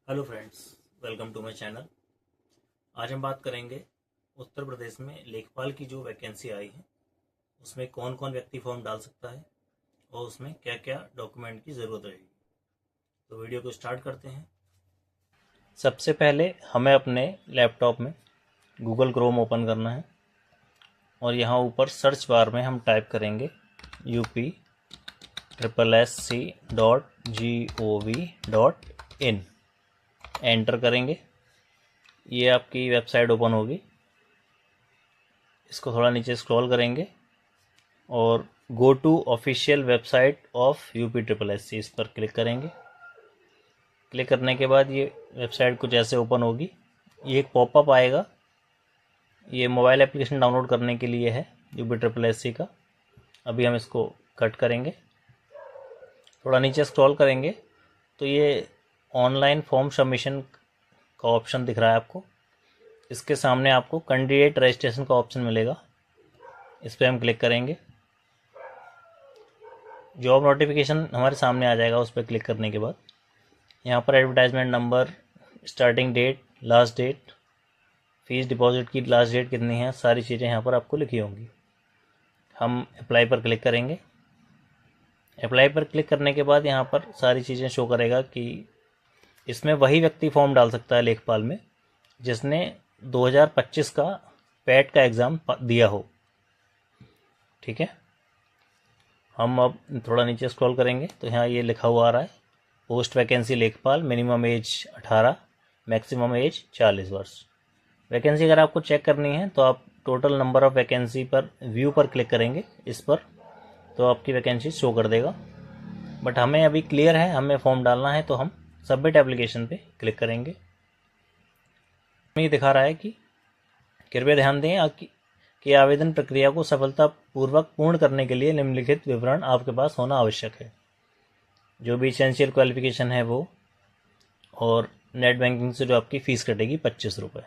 Hello friends, welcome to my channel. आज हम बात करेंगे उत्तर प्रदेश में लेखपाल की जो वैकेंसी आई है उसमें कौन कौन व्यक्ति फॉर्म डाल सकता है और उसमें क्या क्या डॉक्यूमेंट की ज़रूरत रहेगी। तो वीडियो को स्टार्ट करते हैं। सबसे पहले हमें अपने लैपटॉप में गूगल क्रोम ओपन करना है और यहाँ ऊपर सर्च बार में हम टाइप करेंगे UPSSC.gov.in। एंटर करेंगे, ये आपकी वेबसाइट ओपन होगी। इसको थोड़ा नीचे स्क्रॉल करेंगे और go to official website of UPSSC इस पर क्लिक करेंगे। क्लिक करने के बाद ये वेबसाइट कुछ ऐसे ओपन होगी। ये एक पॉपअप आएगा, ये मोबाइल एप्लीकेशन डाउनलोड करने के लिए है UPSSC का। अभी हम इसको कट करेंगे, थोड़ा नीचे स्क्रॉल करेंगे तो ये ऑनलाइन फॉर्म सबमिशन का ऑप्शन दिख रहा है आपको। इसके सामने आपको कैंडिडेट रजिस्ट्रेशन का ऑप्शन मिलेगा, इस पर हम क्लिक करेंगे। जॉब नोटिफिकेशन हमारे सामने आ जाएगा उस पर क्लिक करने के बाद। यहाँ पर advertisement number, starting date, last date, fees deposit की लास्ट डेट कितनी है, सारी चीज़ें यहाँ पर आपको लिखी होंगी। हम अप्लाई पर क्लिक करेंगे। अप्लाई पर क्लिक करने के बाद यहाँ पर सारी चीज़ें शो करेगा कि इसमें वही व्यक्ति फॉर्म डाल सकता है लेखपाल में जिसने 2025 का पैट का एग्ज़ाम दिया हो। ठीक है, हम अब थोड़ा नीचे स्क्रॉल करेंगे तो यहाँ ये लिखा हुआ आ रहा है पोस्ट वैकेंसी लेखपाल, मिनिमम एज 18, मैक्सिमम एज 40 वर्ष। वैकेंसी अगर आपको चेक करनी है तो आप टोटल नंबर ऑफ वैकेंसी पर व्यू पर क्लिक करेंगे इस पर, तो आपकी वैकेंसी शो कर देगा। बट हमें अभी क्लियर है, हमें फॉर्म डालना है तो हम सबमिट एप्लीकेशन पे क्लिक करेंगे। ये दिखा रहा है कि कृपया ध्यान दें कि आवेदन प्रक्रिया को सफलतापूर्वक पूर्ण करने के लिए निम्नलिखित विवरण आपके पास होना आवश्यक है। जो भी एसेंशियल क्वालिफिकेशन है वो, और नेट बैंकिंग से जो आपकी फ़ीस कटेगी 25 रुपये,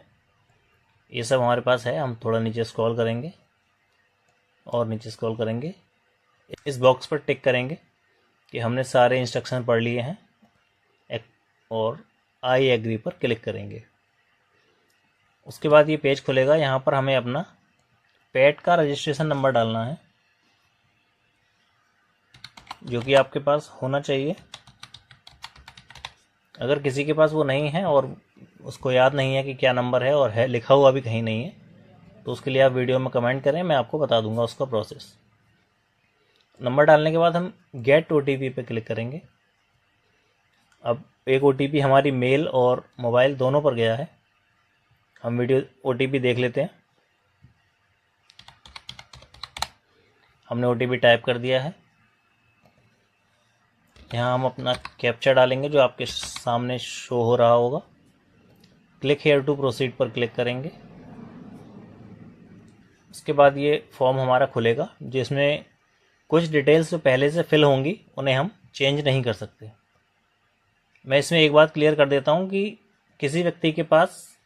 ये सब हमारे पास है। हम थोड़ा नीचे स्क्रॉल करेंगे और नीचे स्क्रॉल करेंगे, इस बॉक्स पर टिक करेंगे कि हमने सारे इंस्ट्रक्शन पढ़ लिए हैं और आई एग्री पर क्लिक करेंगे। उसके बाद ये पेज खुलेगा। यहाँ पर हमें अपना पैट का रजिस्ट्रेशन नंबर डालना है जो कि आपके पास होना चाहिए। अगर किसी के पास वो नहीं है और उसको याद नहीं है कि क्या नंबर है और है लिखा हुआ भी कहीं नहीं है, तो उसके लिए आप वीडियो में कमेंट करें, मैं आपको बता दूंगा उसका प्रोसेस। नंबर डालने के बाद हम गेट OTP पे क्लिक करेंगे। अब एक OTP हमारी मेल और मोबाइल दोनों पर गया है। हम वीडियो OTP देख लेते हैं। हमने OTP टाइप कर दिया है। यहाँ हम अपना कैप्चा डालेंगे जो आपके सामने शो हो रहा होगा। क्लिक हेयर टू प्रोसीड पर क्लिक करेंगे। उसके बाद ये फॉर्म हमारा खुलेगा जिसमें कुछ डिटेल्स जो पहले से फिल होंगी उन्हें हम चेंज नहीं कर सकते। मैं इसमें एक बात क्लियर कर देता हूँ कि किसी व्यक्ति के पास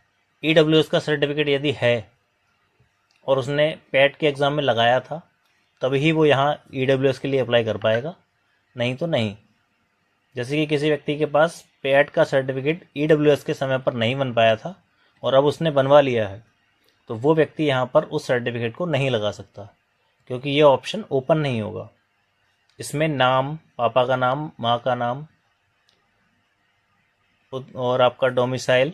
EWS का सर्टिफिकेट यदि है और उसने पैट के एग्ज़ाम में लगाया था तभी वो यहाँ EWS के लिए अप्लाई कर पाएगा, नहीं तो नहीं। जैसे कि किसी व्यक्ति के पास पैट का सर्टिफिकेट EWS के समय पर नहीं बन पाया था और अब उसने बनवा लिया है, तो वो व्यक्ति यहाँ पर उस सर्टिफिकेट को नहीं लगा सकता क्योंकि ये ऑप्शन ओपन नहीं होगा। इसमें नाम, पापा का नाम, माँ का नाम और आपका डोमिसाइल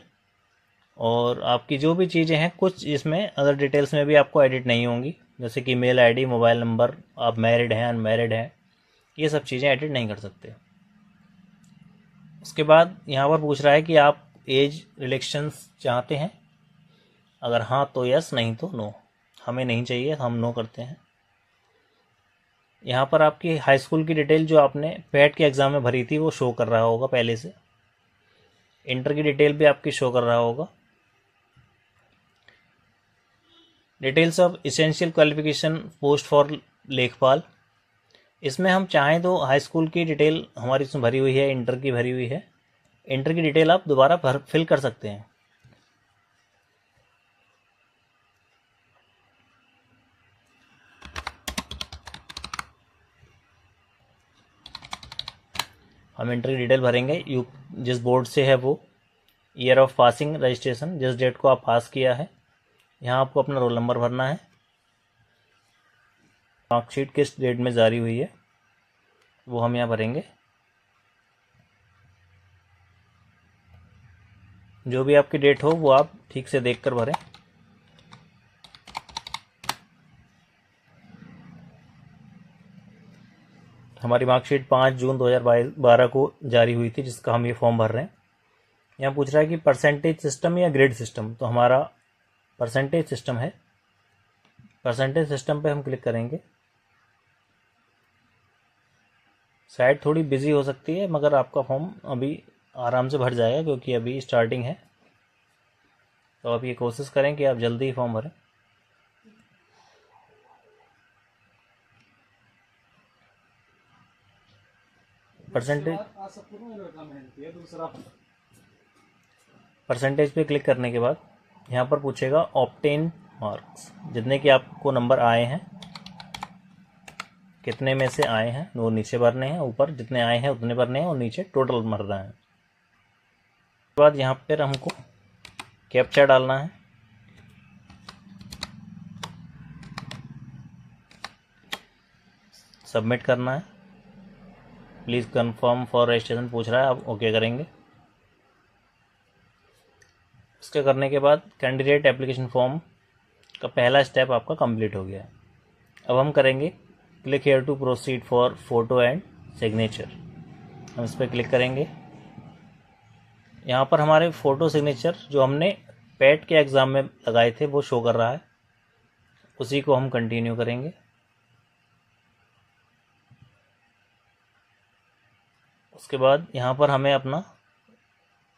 और आपकी जो भी चीज़ें हैं, कुछ इसमें अदर डिटेल्स में भी आपको एडिट नहीं होंगी, जैसे कि मेल ID, मोबाइल नंबर, आप मैरिड हैं, अनमैरिड हैं, ये सब चीज़ें एडिट नहीं कर सकते। उसके बाद यहाँ पर पूछ रहा है कि आप एज रिलेक्शंस चाहते हैं, अगर हाँ तो यस, नहीं तो नो। हमें नहीं चाहिए, हम नो करते हैं। यहाँ पर आपकी हाई स्कूल की डिटेल जो आपने पैट के एग्ज़ाम में भरी थी वो शो कर रहा होगा पहले से। इंटर की डिटेल भी आपकी शो कर रहा होगा। Details of essential qualification post for लेखपाल, इसमें हम चाहें तो हाई स्कूल की डिटेल हमारी इसमें भरी हुई है, इंटर की भरी हुई है। इंटर की डिटेल आप दोबारा फिल कर सकते हैं। हम इंटर की डिटेल भरेंगे, जिस बोर्ड से है वो, ईयर ऑफ पासिंग रजिस्ट्रेशन, जिस डेट को आप पास किया है। यहाँ आपको अपना रोल नंबर भरना है। मार्कशीट किस डेट में जारी हुई है वो हम यहाँ भरेंगे। जो भी आपकी डेट हो वो आप ठीक से देख कर भरें। हमारी मार्कशीट 5 जून 2012 को जारी हुई थी, जिसका हम ये फॉर्म भर रहे हैं। यहाँ पूछ रहा है कि परसेंटेज सिस्टम या ग्रेड सिस्टम, तो हमारा परसेंटेज सिस्टम है। परसेंटेज सिस्टम पे हम क्लिक करेंगे। साइट थोड़ी बिजी हो सकती है, मगर आपका फॉर्म अभी आराम से भर जाएगा क्योंकि अभी स्टार्टिंग है। तो आप ये कोशिश करें कि आप जल्दी ही फॉर्म भरें। परसेंटेज पे क्लिक करने के बाद यहाँ पर पूछेगा ऑब्टेन मार्क्स, जितने कि आपको नंबर आए हैं, कितने में से आए हैं वो नीचे भरने हैं, ऊपर जितने आए हैं उतने भरने हैं और नीचे टोटल भरना है। उसके बाद यहाँ पर हमको कैप्चा डालना है। सबमिट करना है। प्लीज़ कंफर्म फॉर रजिस्ट्रेशन पूछ रहा है, आप ओके करेंगे। इसके करने के बाद कैंडिडेट एप्लीकेशन फॉर्म का पहला स्टेप आपका कंप्लीट हो गया है। अब हम करेंगे click here to proceed for photo and signature. हम इस पर क्लिक करेंगे। यहाँ पर हमारे फ़ोटो सिग्नेचर जो हमने पेट के एग्ज़ाम में लगाए थे वो शो कर रहा है, उसी को हम कंटिन्यू करेंगे। उसके बाद यहाँ पर हमें अपना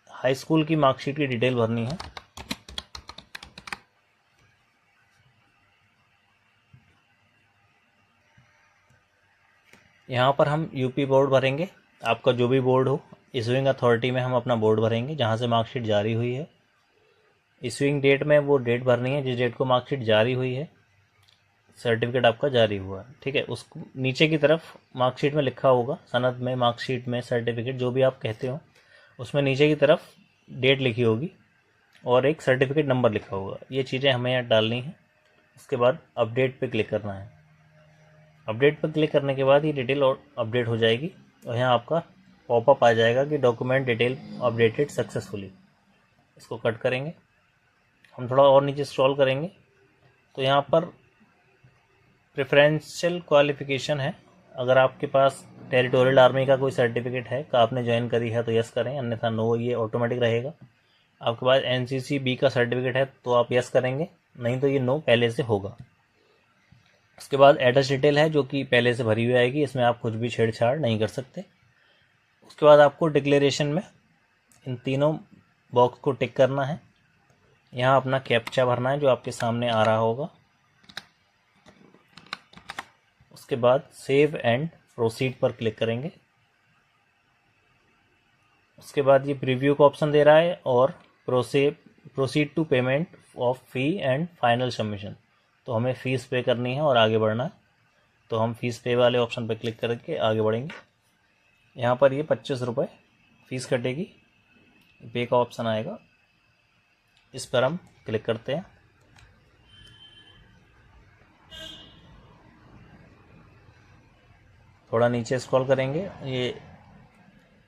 हाई स्कूल की मार्कशीट की डिटेल भरनी है। यहाँ पर हम यूपी बोर्ड भरेंगे, आपका जो भी बोर्ड हो। इशूइंग अथॉरिटी में हम अपना बोर्ड भरेंगे जहाँ से मार्कशीट जारी हुई है। इशूइंग डेट में वो डेट भरनी है जिस डेट को मार्कशीट जारी हुई है, सर्टिफिकेट आपका जारी हुआ है। ठीक है, उस नीचे की तरफ मार्कशीट में लिखा होगा, सनद में, मार्कशीट में, सर्टिफिकेट जो भी आप कहते हो, उसमें नीचे की तरफ डेट लिखी होगी और एक सर्टिफिकेट नंबर लिखा होगा। ये चीज़ें हमें यहाँ डालनी है। उसके बाद अपडेट पे क्लिक करना है। अपडेट पर क्लिक करने के बाद ये डिटेल और अपडेट हो जाएगी और यहाँ आपका पॉपअप आ जाएगा कि डॉक्यूमेंट डिटेल अपडेटेड सक्सेसफुली। इसको कट करेंगे। हम थोड़ा और नीचे स्क्रॉल करेंगे तो यहाँ पर प्रेफरेंशियल क्वालिफ़िकेशन है। अगर आपके पास टेरिटोरियल आर्मी का कोई सर्टिफिकेट है का आपने ज्वाइन करी है तो यस करें, अन्यथा नो, ये ऑटोमेटिक रहेगा। आपके पास एनसीसी बी का सर्टिफिकेट है तो आप यस करेंगे, नहीं तो ये नो पहले से होगा। उसके बाद एड्रेस डिटेल है जो कि पहले से भरी हुई आएगी, इसमें आप कुछ भी छेड़छाड़ नहीं कर सकते। उसके बाद आपको डिक्लेरेशन में इन तीनों बॉक्स को टिक करना है। यहाँ अपना कैप्चा भरना है जो आपके सामने आ रहा होगा। उसके बाद सेव एंड प्रोसीड पर क्लिक करेंगे। उसके बाद ये प्रीव्यू का ऑप्शन दे रहा है और proceed to payment of fee and final submission, तो हमें फ़ीस पे करनी है और आगे बढ़ना है। तो हम फ़ीस पे वाले ऑप्शन पर क्लिक करके आगे बढ़ेंगे। यहाँ पर ये 25 रुपये फ़ीस कटेगी, पे का ऑप्शन आएगा, इस पर हम क्लिक करते हैं। थोड़ा नीचे स्क्रॉल करेंगे। ये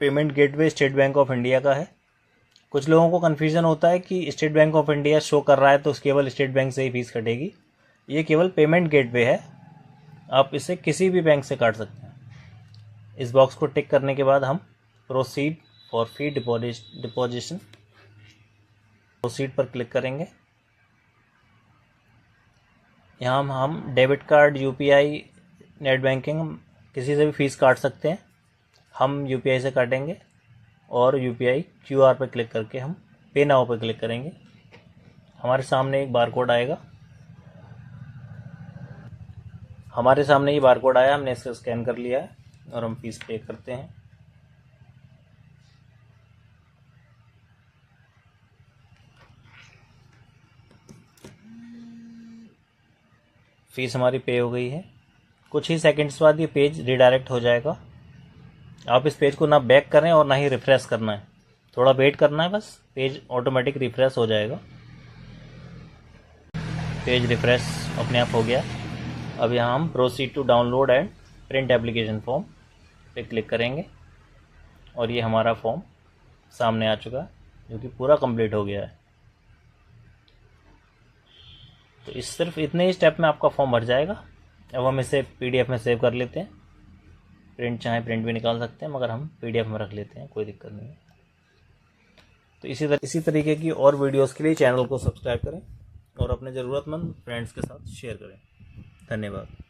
payment gateway state bank of India का है। कुछ लोगों को कन्फ्यूज़न होता है कि state bank of India show कर रहा है तो केवल स्टेट बैंक से ही फीस कटेगी। ये केवल पेमेंट गेटवे है, आप इसे किसी भी बैंक से काट सकते हैं। इस बॉक्स को टिक करने के बाद हम proceed for fee deposition, proceed पर क्लिक करेंगे। यहाँ हम debit card, UPI, net banking किसी से भी फ़ीस काट सकते हैं। हम यूपीआई से काटेंगे और यूपीआई क्यूआर पर क्लिक करके हम पे नाउ पर क्लिक करेंगे। हमारे सामने एक बारकोड आएगा। हमारे सामने ये बारकोड आया, हमने इसको स्कैन कर लिया है और हम फीस पे करते हैं। फीस हमारी पे हो गई है। कुछ ही सेकंड्स बाद ये पेज रिडायरेक्ट हो जाएगा। आप इस पेज को ना बैक करें और ना ही रिफ्रेश करना है, थोड़ा वेट करना है बस, पेज ऑटोमेटिक रिफ्रेश हो जाएगा। पेज रिफ्रेश अपने आप हो गया। अब यहाँ हम proceed to download and print application form पे क्लिक करेंगे और ये हमारा फॉर्म सामने आ चुका है जो कि पूरा कंप्लीट हो गया है। तो इस सिर्फ इतने ही स्टेप में आपका फॉर्म भर जाएगा। अब हम इसे PDF में सेव कर लेते हैं। प्रिंट चाहे प्रिंट भी निकाल सकते हैं, मगर हम PDF में रख लेते हैं, कोई दिक्कत नहीं है। तो इसी तरीके की और वीडियोस के लिए चैनल को सब्सक्राइब करें और अपने ज़रूरतमंद फ्रेंड्स के साथ शेयर करें। धन्यवाद।